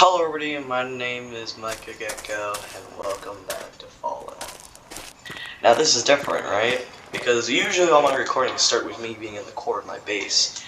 Hello everybody, my name is Micah Gecko, and welcome back to Fallout. Now this is different, right? Because usually all my recordings start with me being in the core of my base.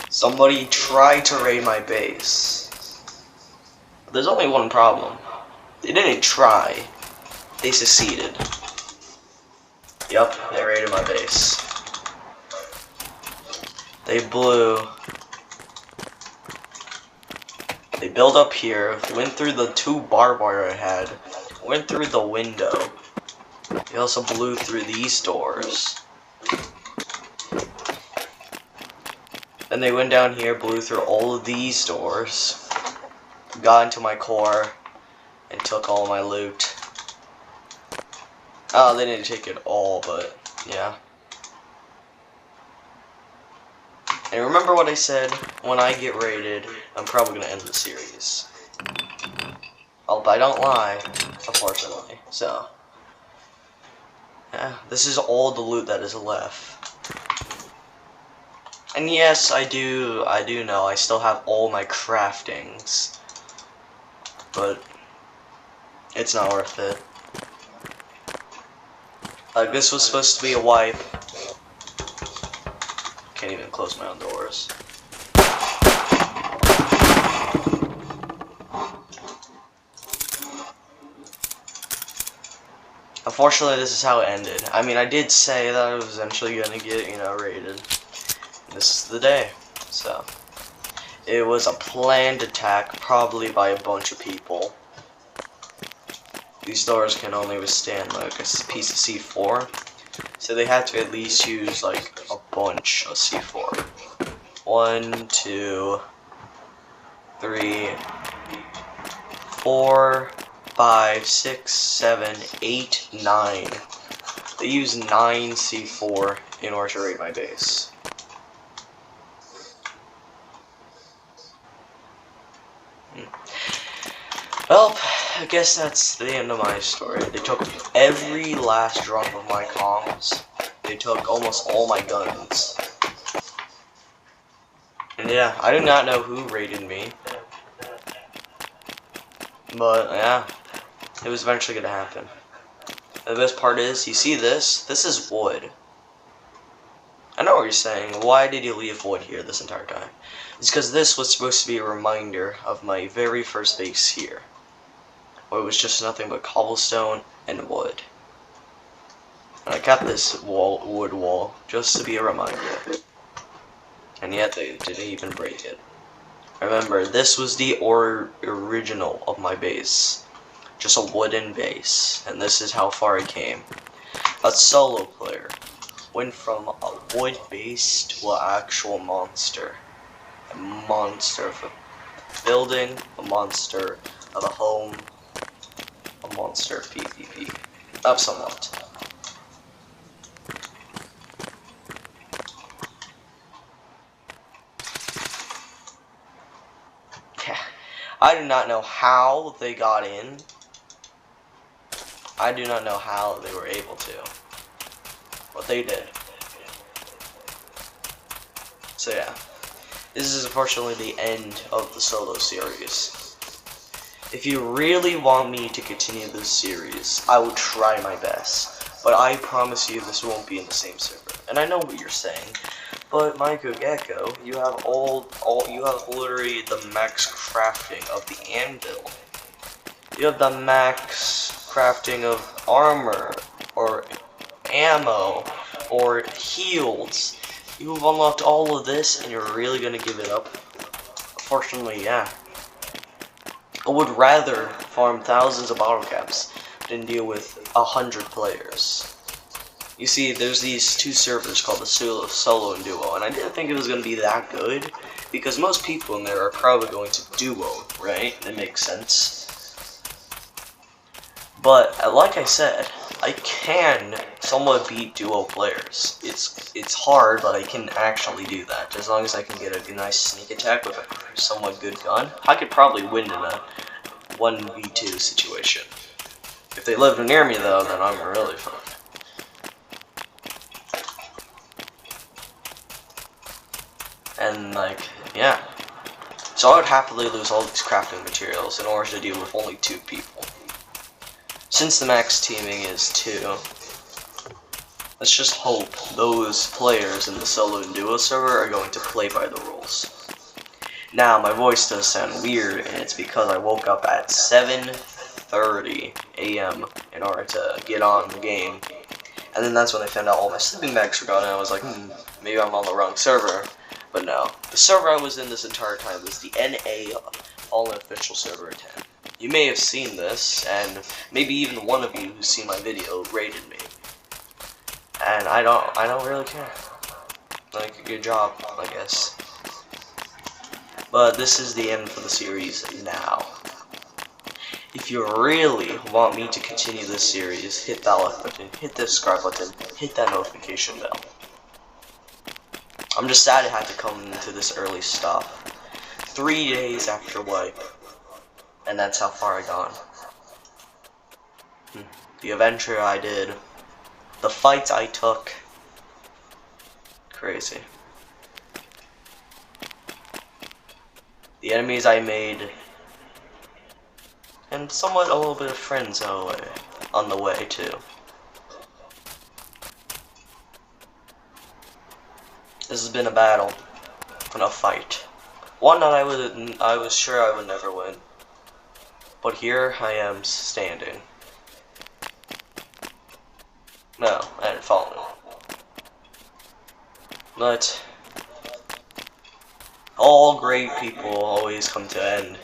Somebody tried to raid my base. There's only one problem. They didn't try, they succeeded. Yup, they raided my base. They built up here, went through the two barbed wire I had, went through the window. They also blew through these doors. Then they went down here, blew through all of these doors, got into my core, and took all my loot. Oh, they didn't take it all, but yeah. And remember what I said, when I get raided, I'm probably going to end the series. Oh, but I don't lie, unfortunately. So, yeah, this is all the loot that is left. And yes, I do know I still have all my craftings. But, it's not worth it. Like, this was supposed to be a wipe. Can't even close my own doors. Unfortunately, this is how it ended. I mean, I did say that I was eventually gonna get, raided. This is the day. So, it was a planned attack, probably by a bunch of people. These doors can only withstand like a piece of C4, so they had to at least use like a bunch of C4. 1, 2, 3, 4, 5, 6, 7, 8, 9. They used 9 C4 in order to raid my base. Well, I guess that's the end of my story. They took every last drop of my comms. They took almost all my guns. And yeah, I do not know who raided me. But yeah, it was eventually gonna happen. The best part is, you see this? This is wood. I know what you're saying. Why did you leave wood here this entire time? It's because this was supposed to be a reminder of my very first base here. Where it was just nothing but cobblestone and wood. And I kept this wood wall just to be a reminder. And yet they didn't even break it. Remember, this was the original of my base. Just a wooden base. And this is how far I came. A solo player went from a wood base to an actual monster. A monster of a building, a monster of a home, a monster of PvP. Of somewhat. I do not know how they got in. I do not know how they were able to. But they did. So yeah. This is unfortunately the end of the solo series. If you really want me to continue this series, I will try my best. But I promise you this won't be in the same server. And I know what you're saying. But Micah Gecko, you have you have literally the max crafting of the anvil. You have the max crafting of armor, or ammo, or heals. You've unlocked all of this and you're really gonna give it up? Unfortunately, yeah. I would rather farm thousands of bottle caps than deal with 100 players. You see, there's these two servers called the Solo and Duo, and I didn't think it was going to be that good, because most people in there are probably going to Duo, right? That makes sense. But, like I said, I can somewhat beat Duo players. It's hard, but I can actually do that. As long as I can get a nice sneak attack with a somewhat good gun, I could probably win in a 1v2 situation. If they live near me, though, then I'm really fine. And like, yeah. So I would happily lose all these crafting materials in order to deal with only 2 people. Since the max teaming is 2, let's just hope those players in the solo and duo server are going to play by the rules. Now, my voice does sound weird, and it's because I woke up at 7:30 AM in order to get on the game. And then that's when I found out all my sleeping bags were gone, and I was like, maybe I'm on the wrong server. But no, the server I was in this entire time was the NA all-official server 10. You may have seen this, and maybe even one of you who's seen my video rated me. And I don't really care. Like, good job, I guess. But this is the end for the series now. If you really want me to continue this series, hit that like button, hit the subscribe button, hit that notification bell. I'm just sad it had to come to this early stop. 3 days after wipe. And that's how far I gone. The adventure I did. The fights I took. Crazy. The enemies I made. And somewhat a little bit of friends on the way too. This has been a battle and a fight. One that I was sure I would never win. But here I am standing. No, I hadn't fallen. But all great people always come to end.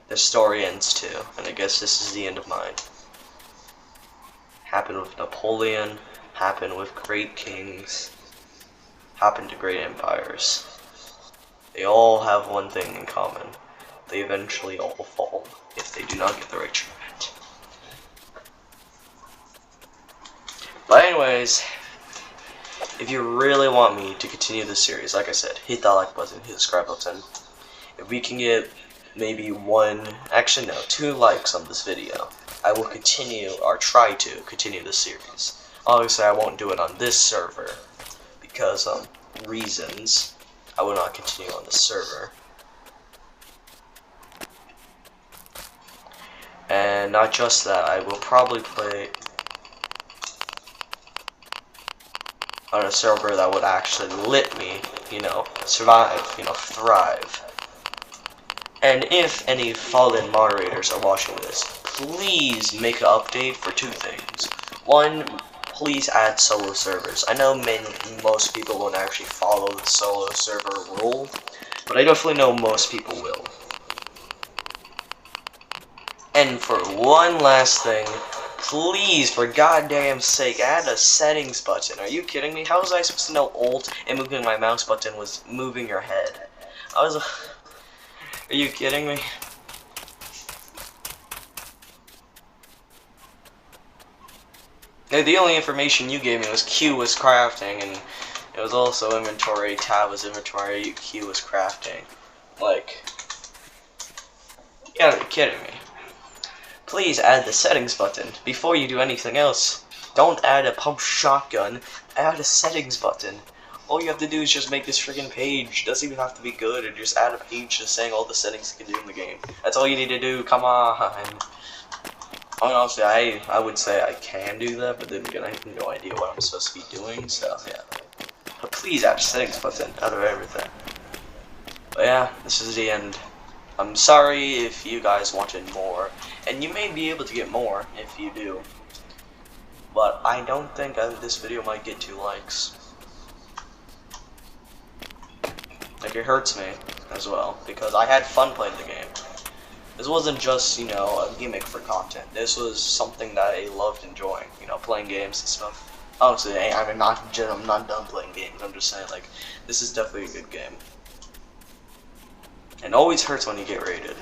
Their story ends too, and I guess this is the end of mine. Happened with Napoleon, happened with great kings, happened to great empires. They all have one thing in common. They eventually all fall if they do not get the right treatment. But anyways, if you really want me to continue this series, like I said, hit that like button, hit the subscribe button. If we can get maybe 2 likes on this video, I will continue, or try to continue this series. Obviously I won't do it on this server, because reasons. I will not continue on this server. And not just that, I will probably play on a server that would actually let me, survive, thrive. And if any fallen moderators are watching this, please make an update for 2 things. 1, please add solo servers. I know most people won't actually follow the solo server rule, but I definitely know most people will. And for one last thing, please, for goddamn sake, add a settings button. Are you kidding me? How was I supposed to know Alt and moving my mouse button was moving your head? Are you kidding me? The only information you gave me was Q was crafting, and it was also inventory, tab was inventory, Q was crafting. Like, you gotta be kidding me. Please add the settings button before you do anything else. Don't add a pump shotgun, add a settings button. All you have to do is just make this freaking page. Doesn't even have to be good, or just add a page just saying all the settings you can do in the game. That's all you need to do, come on. Honestly, I would say I can do that, but then again, I have no idea what I'm supposed to be doing, so yeah. But please add a settings button out of everything. But yeah, this is the end. I'm sorry if you guys wanted more, and you may be able to get more if you do. But I don't think this video might get 2 likes. Like, it hurts me as well, because I had fun playing the game. This wasn't just, a gimmick for content. This was something that I loved enjoying, playing games and stuff. Honestly, I'm not done playing games. I'm just saying, like, this is definitely a good game. It always hurts when you get raided.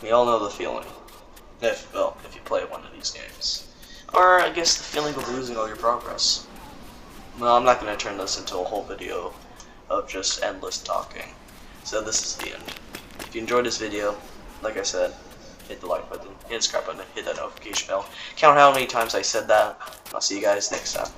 We all know the feeling. If you play one of these games. Or, I guess, the feeling of losing all your progress. Well, I'm not going to turn this into a whole video of just endless talking. So this is the end. If you enjoyed this video, like I said, hit the like button, hit the subscribe button, hit that notification bell. Count how many times I said that. I'll see you guys next time.